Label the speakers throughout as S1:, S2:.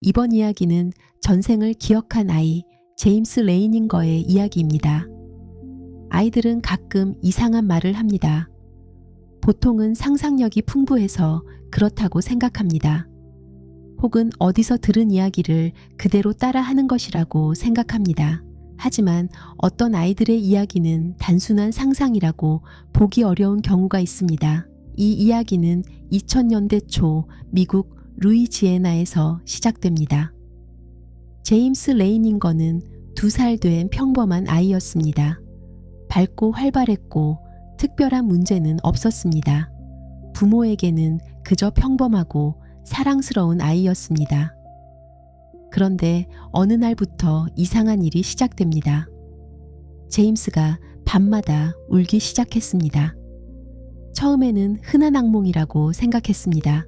S1: 이번 이야기는 전생을 기억한 아이 제임스 레이닝거의 이야기입니다. 아이들은 가끔 이상한 말을 합니다. 보통은 상상력이 풍부해서 그렇다고 생각합니다. 혹은 어디서 들은 이야기를 그대로 따라하는 것이라고 생각합니다. 하지만 어떤 아이들의 이야기는 단순한 상상이라고 보기 어려운 경우가 있습니다. 이 이야기는 2000년대 초 미국 루이지애나에서 시작됩니다. 제임스 레이닝거는 2살 된 평범한 아이였습니다. 밝고 활발했고 특별한 문제는 없었습니다. 부모에게는 그저 평범하고 사랑스러운 아이였습니다. 그런데 어느 날부터 이상한 일이 시작됩니다. 제임스가 밤마다 울기 시작했습니다. 처음에는 흔한 악몽이라고 생각했습니다.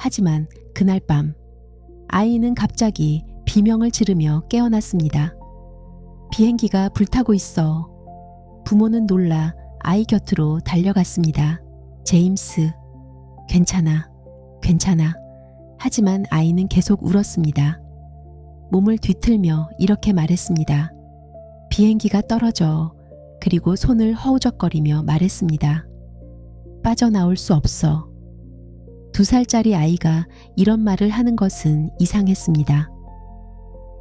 S1: 하지만 그날 밤 아이는 갑자기 비명을 지르며 깨어났습니다. 비행기가 불타고 있어. 부모는 놀라 아이 곁으로 달려갔습니다. 제임스, 괜찮아, 괜찮아. 하지만 아이는 계속 울었습니다. 몸을 뒤틀며 이렇게 말했습니다. 비행기가 떨어져. 그리고 손을 허우적거리며 말했습니다. 빠져나올 수 없어. 2살짜리 아이가 이런 말을 하는 것은 이상했습니다.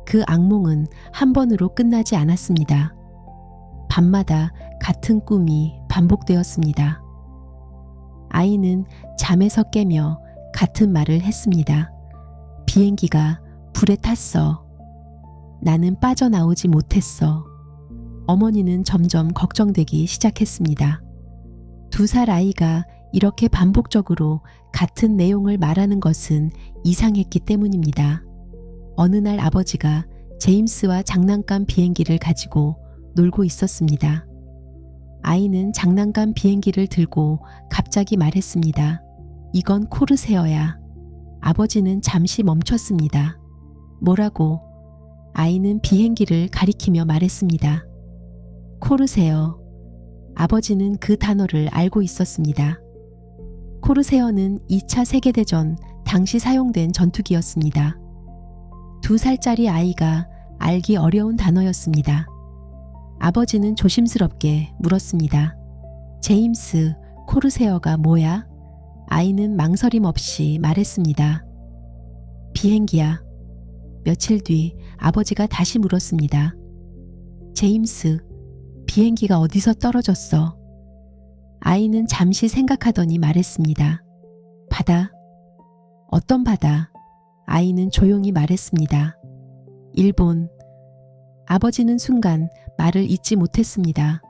S1: 그 악몽은 한 번으로 끝나지 않았습니다. 밤마다 같은 꿈이 반복되었습니다. 아이는 잠에서 깨며 같은 말을 했습니다. 비행기가 불에 탔어. 나는 빠져나오지 못했어. 어머니는 점점 걱정되기 시작했습니다. 2살 아이가 이렇게 반복적으로 같은 내용을 말하는 것은 이상했기 때문입니다. 어느 날 아버지가 제임스와 장난감 비행기를 가지고 놀고 있었습니다. 아이는 장난감 비행기를 들고 갑자기 말했습니다. 이건 코르세어야. 아버지는 잠시 멈췄습니다. 뭐라고? 아이는 비행기를 가리키며 말했습니다. 코르세어. 아버지는 그 단어를 알고 있었습니다. 코르세어는 2차 세계대전 당시 사용된 전투기였습니다. 2살짜리 아이가 알기 어려운 단어였습니다. 아버지는 조심스럽게 물었습니다. 제임스, 코르세어가 뭐야? 아이는 망설임 없이 말했습니다. 비행기야. 며칠 뒤 아버지가 다시 물었습니다. 제임스, 비행기가 어디서 떨어졌어? 아이는 잠시 생각하더니 말했습니다. 바다. 어떤 바다? 아이는 조용히 말했습니다. 일본. 아버지는 순간 말을 잇지 못했습니다.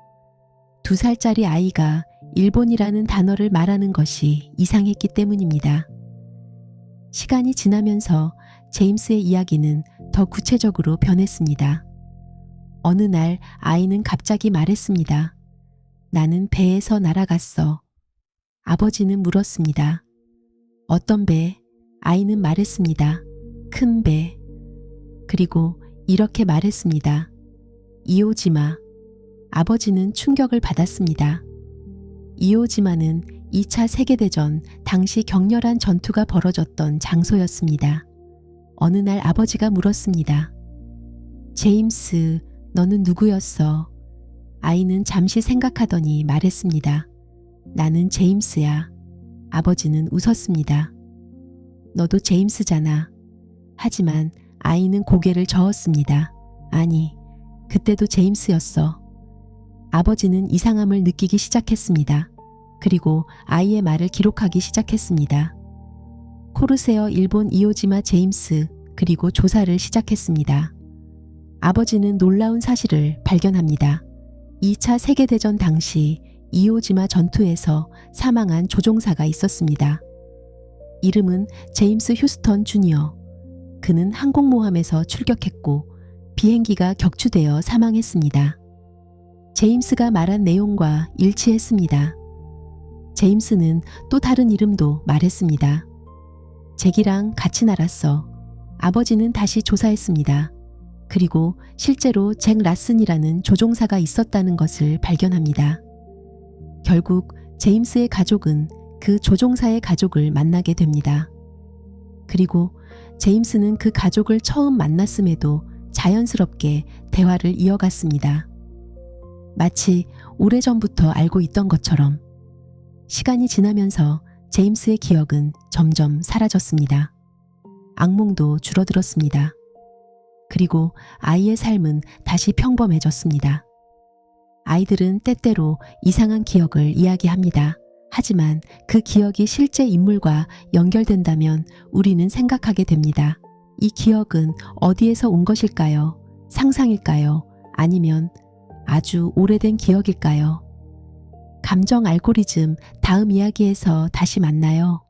S1: 2살짜리 아이가 일본이라는 단어를 말하는 것이 이상했기 때문입니다. 시간이 지나면서 제임스의 이야기는 더 구체적으로 변했습니다. 어느 날 아이는 갑자기 말했습니다. 나는 배에서 날아갔어. 아버지는 물었습니다. 어떤 배? 아이는 말했습니다. 큰 배. 그리고 이렇게 말했습니다. 이오지마. 아버지는 충격을 받았습니다. 이오지마는 2차 세계대전 당시 격렬한 전투가 벌어졌던 장소였습니다. 어느 날 아버지가 물었습니다. 제임스, 너는 누구였어? 아이는 잠시 생각하더니 말했습니다. 나는 제임스야. 아버지는 웃었습니다. 너도 제임스잖아. 하지만 아이는 고개를 저었습니다. 아니, 그때도 제임스였어. 아버지는 이상함을 느끼기 시작했습니다. 그리고 아이의 말을 기록하기 시작했습니다. 코르세어 일본 이오지마 제임스, 그리고 조사를 시작했습니다. 아버지는 놀라운 사실을 발견합니다. 2차 세계대전 당시 이오지마 전투에서 사망한 조종사가 있었습니다. 이름은 제임스 휴스턴 주니어. 그는 항공모함에서 출격했고 비행기가 격추되어 사망했습니다. 제임스가 말한 내용과 일치했습니다. 제임스는 또 다른 이름도 말했습니다. 잭이랑 같이 날았어. 아버지는 다시 조사했습니다. 그리고 실제로 잭 라슨이라는 조종사가 있었다는 것을 발견합니다. 결국 제임스의 가족은 그 조종사의 가족을 만나게 됩니다. 그리고 제임스는 그 가족을 처음 만났음에도 자연스럽게 대화를 이어갔습니다. 마치 오래전부터 알고 있던 것처럼. 시간이 지나면서 제임스의 기억은 점점 사라졌습니다. 악몽도 줄어들었습니다. 그리고 아이의 삶은 다시 평범해졌습니다. 아이들은 때때로 이상한 기억을 이야기합니다. 하지만 그 기억이 실제 인물과 연결된다면 우리는 생각하게 됩니다. 이 기억은 어디에서 온 것일까요? 상상일까요? 아니면 아주 오래된 기억일까요? 감정 알고리즘 다음 이야기에서 다시 만나요.